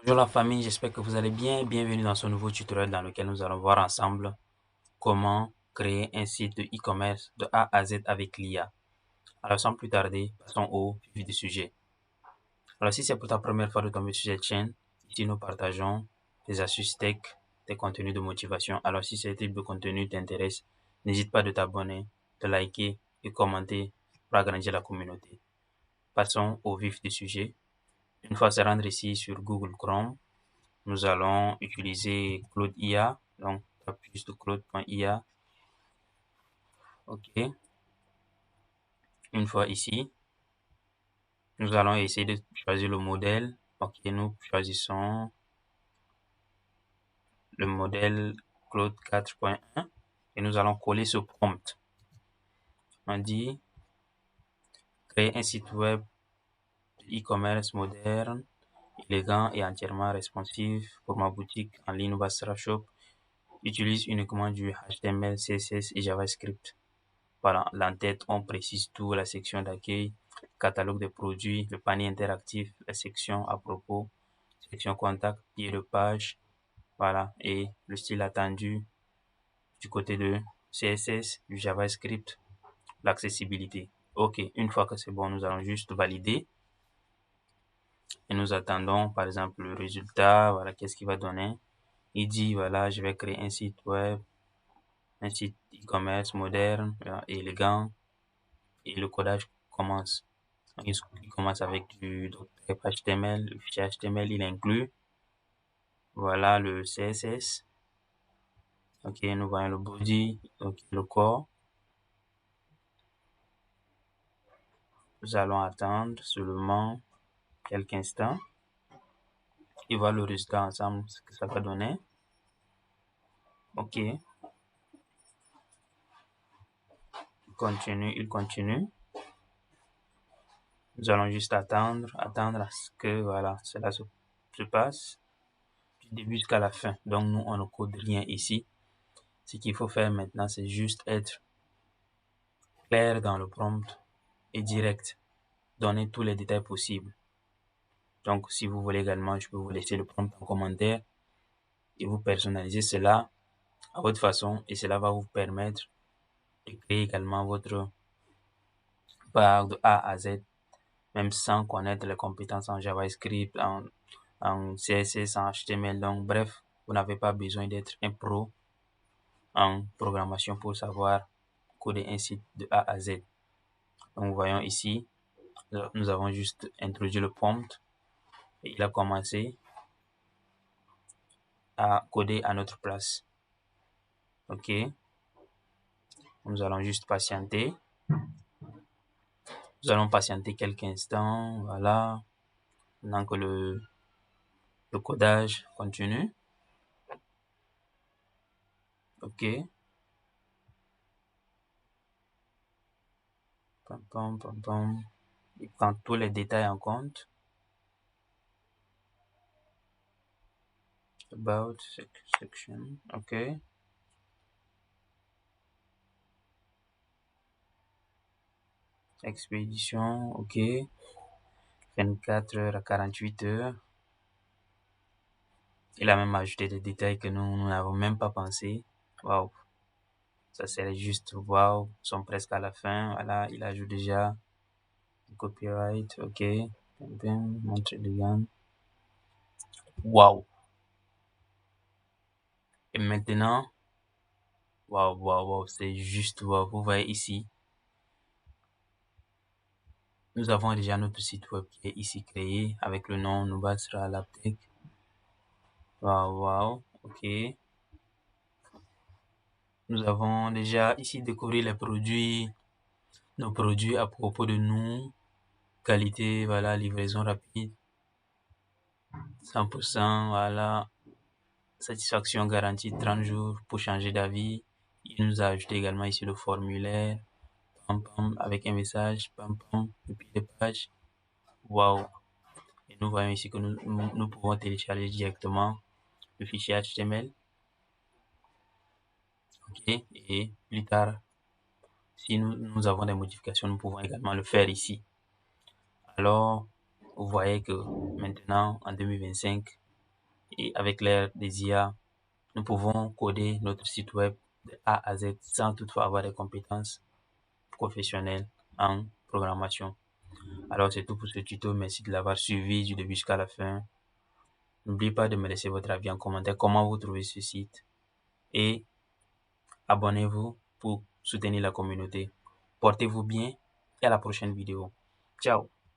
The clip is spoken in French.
Bonjour la famille, j'espère que vous allez bien. Bienvenue dans ce nouveau tutoriel dans lequel nous allons voir ensemble comment créer un site de e-commerce de A à Z avec l'IA. Alors sans plus tarder, passons au vif du sujet. Alors si c'est pour ta première fois de tomber sur cette chaîne, ici nous partageons des astuces tech, des contenus de motivation. Alors si ce type de contenu t'intéresse, n'hésite pas de t'abonner, de liker et commenter pour agrandir la communauté. Passons au vif du sujet. Une fois se rendre ici sur Google Chrome, nous allons utiliser Claude IA. Donc, tape juste Claude.ia. OK. Une fois ici, nous allons essayer de choisir le modèle. OK, nous choisissons le modèle Claude 4.1 et nous allons coller ce prompt. On dit créer un site web e-commerce moderne, élégant et entièrement responsif pour ma boutique en ligne Basra Shop. Utilise uniquement du HTML, CSS et JavaScript. Voilà, l'entête, on précise tout, la section d'accueil, catalogue de produits, le panier interactif, la section à propos, section contact, pied de page, voilà, et le style attendu du côté de CSS, du JavaScript, l'accessibilité. Ok, une fois que c'est bon, nous allons juste valider et nous attendons, par exemple, le résultat, voilà, qu'est-ce qu'il va donner. Il dit, voilà, je vais créer un site web, un site e-commerce moderne, élégant, et le codage commence. Il commence avec du type HTML, le fichier HTML il inclut, voilà le CSS, ok, nous voyons le body, ok, le corps, nous allons attendre seulement quelques instants et voir le résultat ensemble, ce que ça va donner, ok, il continue, nous allons juste attendre à ce que, voilà, cela se passe, du début jusqu'à la fin, donc nous on ne code rien ici, ce qu'il faut faire maintenant c'est juste être clair dans le prompt et direct. Donner tous les détails possibles. Donc, si vous voulez également, je peux vous laisser le prompt en commentaire et vous personnaliser cela à votre façon et cela va vous permettre de créer également votre page de A à Z, même sans connaître les compétences en JavaScript, en CSS, en HTML. Donc, bref, vous n'avez pas besoin d'être un pro en programmation pour savoir coder un site de A à Z. Donc, voyons ici, nous avons juste introduit le prompt et il a commencé à coder à notre place. Ok, nous allons juste patienter. Nous allons patienter quelques instants. Voilà, pendant que le codage continue. Ok, pam, pam, pam, pam. Il prend tous les détails en compte. About section. Ok, expédition. Ok, 24 heures à 48 heures. Il a même ajouté des détails que nous n'avons même pas pensé. Waouh, ça serait juste waouh. Nous sommes presque à la fin. Voilà, il ajoute déjà le copyright. Ok, montrer les gamme. Waouh. Et maintenant, waouh, waouh, waouh, c'est juste waouh. Vous voyez ici, nous avons déjà notre site web qui est ici créé avec le nom Nubasra Labtech. Waouh, waouh, ok. Nous avons déjà ici découvert les produits, nos produits à propos de nous, qualité, voilà, livraison rapide, 100%, voilà, satisfaction garantie 30 jours pour changer d'avis. Il nous a ajouté également ici le formulaire, pam, pam, avec un message, pam, pam, et puis des pages. Waouh. Et nous voyons ici que nous pouvons télécharger directement le fichier HTML. Ok. Et plus tard, si nous avons des modifications, nous pouvons également le faire ici. Alors, vous voyez que maintenant, en 2025, et avec l'ère des IA, nous pouvons coder notre site web de A à Z sans toutefois avoir des compétences professionnelles en programmation. Alors c'est tout pour ce tuto, merci de l'avoir suivi du début jusqu'à la fin. N'oubliez pas de me laisser votre avis en commentaire, comment vous trouvez ce site, et abonnez-vous pour soutenir la communauté. Portez-vous bien et à la prochaine vidéo. Ciao!